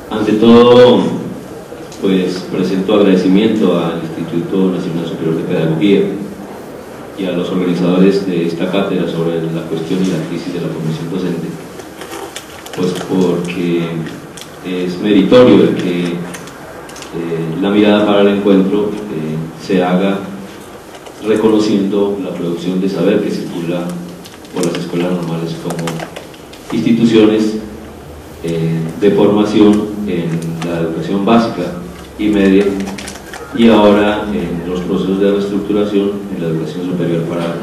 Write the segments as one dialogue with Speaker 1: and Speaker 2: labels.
Speaker 1: Ante todo, pues presento agradecimiento al Instituto Nacional Superior de Pedagogía y a los organizadores de esta cátedra sobre la cuestión y la crisis de la formación docente, pues porque es meritorio de que la mirada para el encuentro se haga reconociendo la producción de saber que circula por las escuelas normales como instituciones de formación en la educación básica y media, y ahora en los procesos de reestructuración en la educación superior para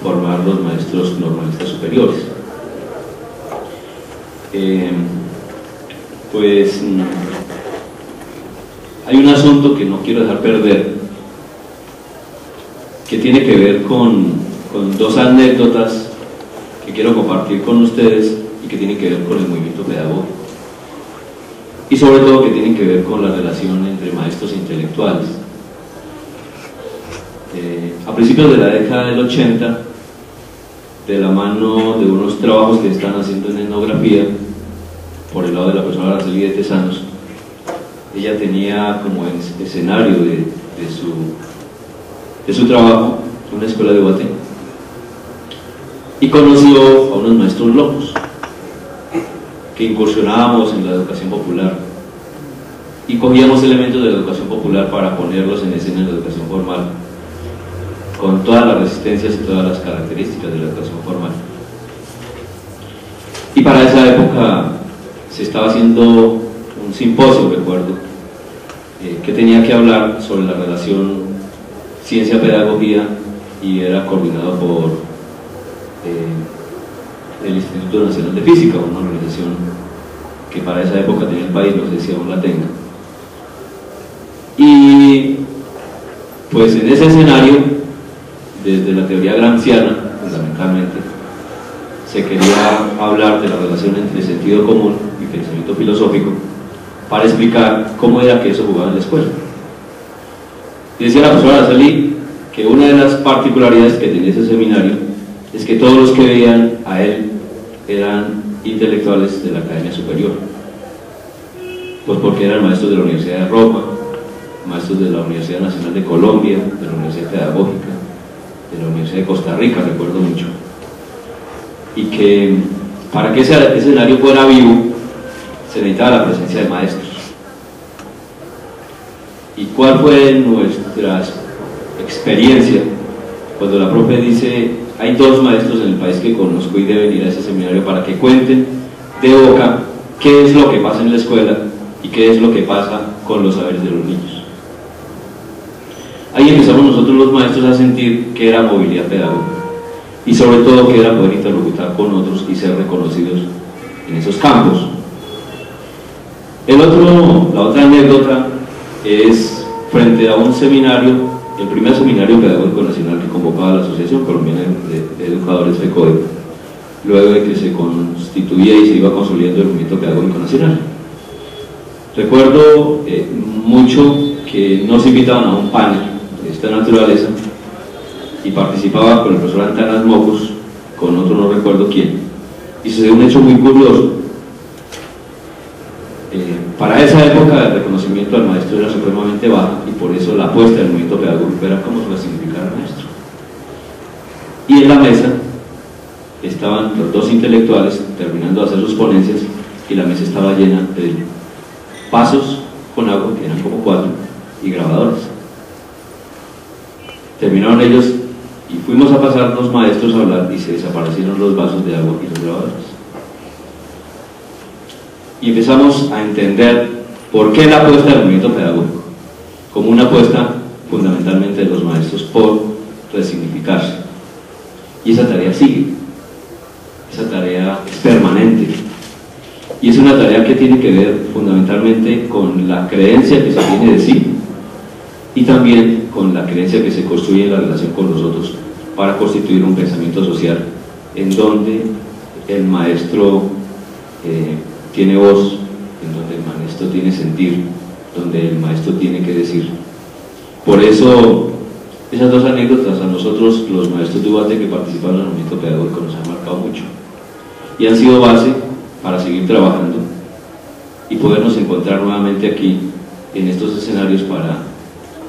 Speaker 1: formar los maestros normalistas superiores. Pues hay un asunto que no quiero dejar perder, que tiene que ver con dos anécdotas que quiero compartir con ustedes y que tienen que ver con el movimiento pedagógico, y sobre todo que tienen que ver con la relación entre maestros e intelectuales. A principios de la década del 80, de la mano de unos trabajos que están haciendo en etnografía por el lado de la profesora Araceli de Tesanos, ella tenía como escenario de su trabajo una escuela de Guatemala, y conoció a unos maestros locos que incursionábamos en la educación popular y cogíamos elementos de la educación popular para ponerlos en escena en la educación formal, con todas las resistencias y todas las características de la educación formal. Y para esa época se estaba haciendo un simposio, recuerdo, que tenía que hablar sobre la relación ciencia-pedagogía, y era coordinado por el Instituto Nacional de Física, una organización que para esa época tenía el país, no sé si aún la tenga. Y pues en ese escenario, desde la teoría gramsciana, fundamentalmente, se quería hablar de la relación entre sentido común y pensamiento filosófico para explicar cómo era que eso jugaba en la escuela. Y decía la profesora Araceli que una de las particularidades que tenía ese seminario es que todos los que veían a él eran intelectuales de la Academia Superior, pues porque eran maestros de la Universidad de Roma, maestros de la Universidad Nacional de Colombia, de la Universidad Pedagógica, de la Universidad de Costa Rica, recuerdo mucho, y que para que ese escenario fuera vivo se necesitaba la presencia de maestros. ¿Y cuál fue nuestra experiencia cuando la profe dice: hay dos maestros en el país que conozco y deben ir a ese seminario para que cuenten de boca qué es lo que pasa en la escuela y qué es lo que pasa con los saberes de los niños? Ahí empezamos nosotros los maestros a sentir que era movilidad pedagógica, y sobre todo que era poder interlocutar con otros y ser reconocidos en esos campos. La otra anécdota es frente a un seminario, el primer seminario pedagógico nacional que convocaba la Asociación Colombiana de Educadores FECODE, luego de que se constituía y se iba consolidando el movimiento pedagógico nacional. Recuerdo mucho que nos invitaban a un panel de esta naturaleza y participaba con el profesor Antanas Mocos, con otro no recuerdo quién, y sucedió un hecho muy curioso. Para esa época el reconocimiento al maestro era supremamente bajo, y por eso la apuesta del movimiento pedagógico era cómo resignificar al maestro. Y en la mesa estaban los dos intelectuales terminando de hacer sus ponencias, y la mesa estaba llena de vasos con agua, que eran como 4, y grabadores. Terminaron ellos y fuimos a pasar los maestros a hablar, y se desaparecieron los vasos de agua y los grabadores. Y empezamos a entender por qué la apuesta del movimiento pedagógico, como una apuesta fundamentalmente de los maestros por resignificarse. Y esa tarea sigue, esa tarea es permanente, y es una tarea que tiene que ver fundamentalmente con la creencia que se tiene de sí, y también con la creencia que se construye en la relación con los otros para constituir un pensamiento social en donde el maestro tiene voz, en donde el maestro tiene sentir, donde el maestro tiene que decir. Por eso esas dos anécdotas a nosotros, los maestros de UAT que participaron en el movimiento pedagógico, nos han marcado mucho y han sido base para seguir trabajando y podernos encontrar nuevamente aquí en estos escenarios para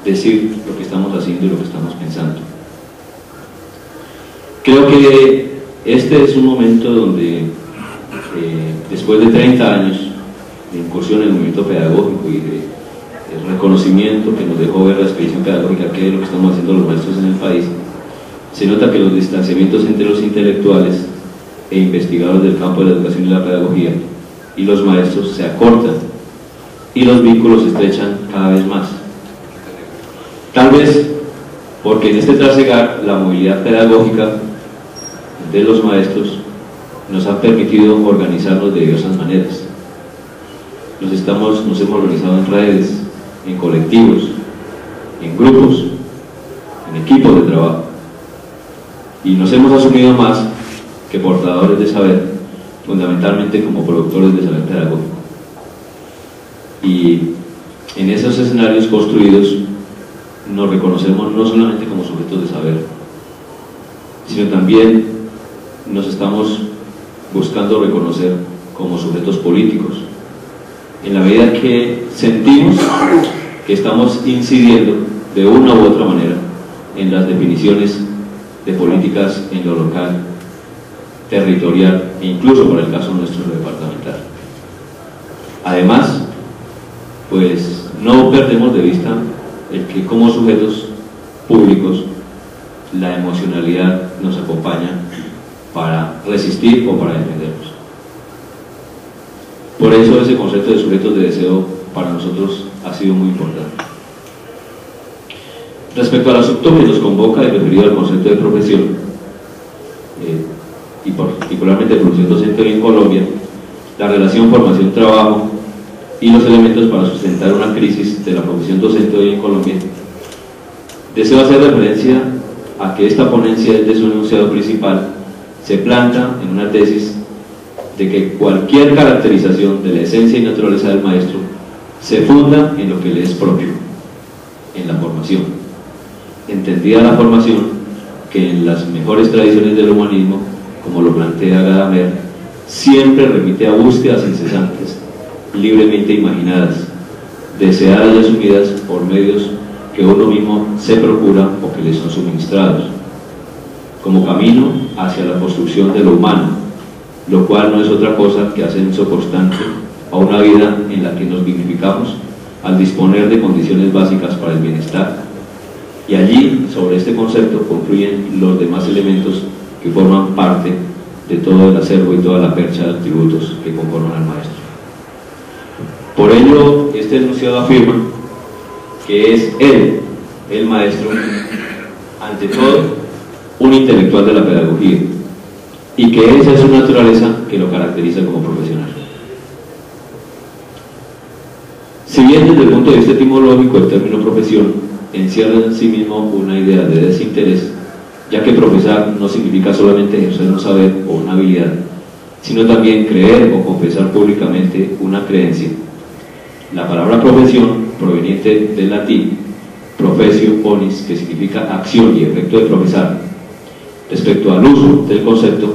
Speaker 1: decir lo que estamos haciendo y lo que estamos pensando. Creo que este es un momento donde después de 30 años de incursión en el movimiento pedagógico y de el reconocimiento que nos dejó ver la expedición pedagógica, que es lo que estamos haciendo los maestros en el país, se nota que los distanciamientos entre los intelectuales e investigadores del campo de la educación y la pedagogía y los maestros se acortan y los vínculos se estrechan cada vez más. Tal vez porque en este trasegar la movilidad pedagógica de los maestros nos ha permitido organizarnos de diversas maneras. Nos hemos organizado en redes, en colectivos, en grupos, en equipos de trabajo, y nos hemos asumido más que portadores de saber, fundamentalmente como productores de saber pedagógico. Y en esos escenarios construidos nos reconocemos no solamente como sujetos de saber, sino también nos estamos buscando reconocer como sujetos políticos, en la medida que sentimos que estamos incidiendo de una u otra manera en las definiciones de políticas en lo local, territorial e incluso para el caso nuestro departamental. Además, pues no perdemos de vista el que como sujetos públicos la emocionalidad nos acompaña para resistir o para defendernos. Por eso ese concepto de sujetos de deseo para nosotros ha sido muy importante. Respecto al asunto que nos convoca y referido al concepto de profesión, y particularmente de profesión docente hoy en Colombia, la relación formación-trabajo y los elementos para sustentar una crisis de la profesión docente hoy en Colombia, deseo hacer referencia a que esta ponencia, desde su enunciado principal, se planta en una tesis de que cualquier caracterización de la esencia y naturaleza del maestro se funda en lo que le es propio, en la formación, entendida la formación que en las mejores tradiciones del humanismo, como lo plantea Gadamer, siempre remite a búsquedas incesantes, libremente imaginadas, deseadas y asumidas por medios que uno mismo se procura o que le son suministrados, como camino hacia la construcción de lo humano, lo cual no es otra cosa que ascenso constante a una vida en la que nos dignificamos al disponer de condiciones básicas para el bienestar, y allí, sobre este concepto, confluyen los demás elementos que forman parte de todo el acervo y toda la percha de atributos que conforman al maestro. Por ello, este enunciado afirma que es él, el maestro, ante todo, un intelectual de la pedagogía, y que esa es su naturaleza que lo caracteriza como profesional. Si bien desde el punto de vista etimológico el término profesión encierra en sí mismo una idea de desinterés, ya que profesar no significa solamente ejercer un saber o una habilidad, sino también creer o confesar públicamente una creencia. La palabra profesión, proveniente del latín professio ponis, que significa acción y efecto de profesar, respecto al uso del concepto,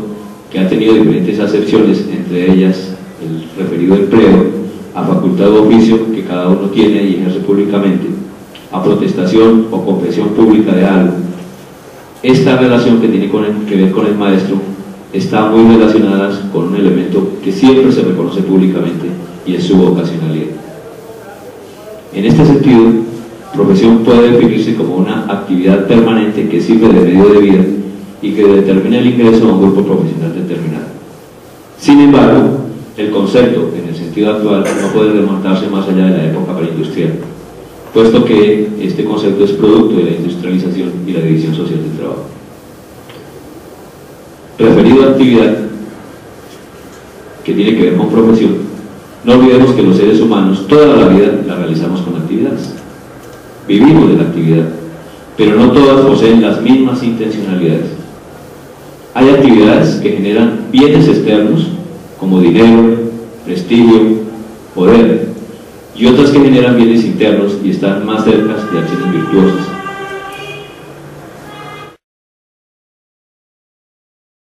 Speaker 1: que ha tenido diferentes acepciones, entre ellas el referido empleo, a facultad o oficio que cada uno tiene y ejerce públicamente, a protestación o confesión pública de algo. Esta relación que tiene que ver con el maestro está muy relacionada con un elemento que siempre se reconoce públicamente, y es su vocacionalidad. En este sentido, profesión puede definirse como una actividad permanente que sirve de medio de vida y que determina el ingreso a un grupo profesional determinado. Sin embargo, el concepto, en el sentido actual, no puede remontarse más allá de la época preindustrial, puesto que este concepto es producto de la industrialización y la división social del trabajo. Referido a actividad, que tiene que ver con profesión, no olvidemos que los seres humanos toda la vida la realizamos con actividades. Vivimos de la actividad, pero no todas poseen las mismas intencionalidades. Hay actividades que generan bienes externos, como dinero, prestigio, poder, y otras que generan bienes internos y están más cerca de acciones virtuosas,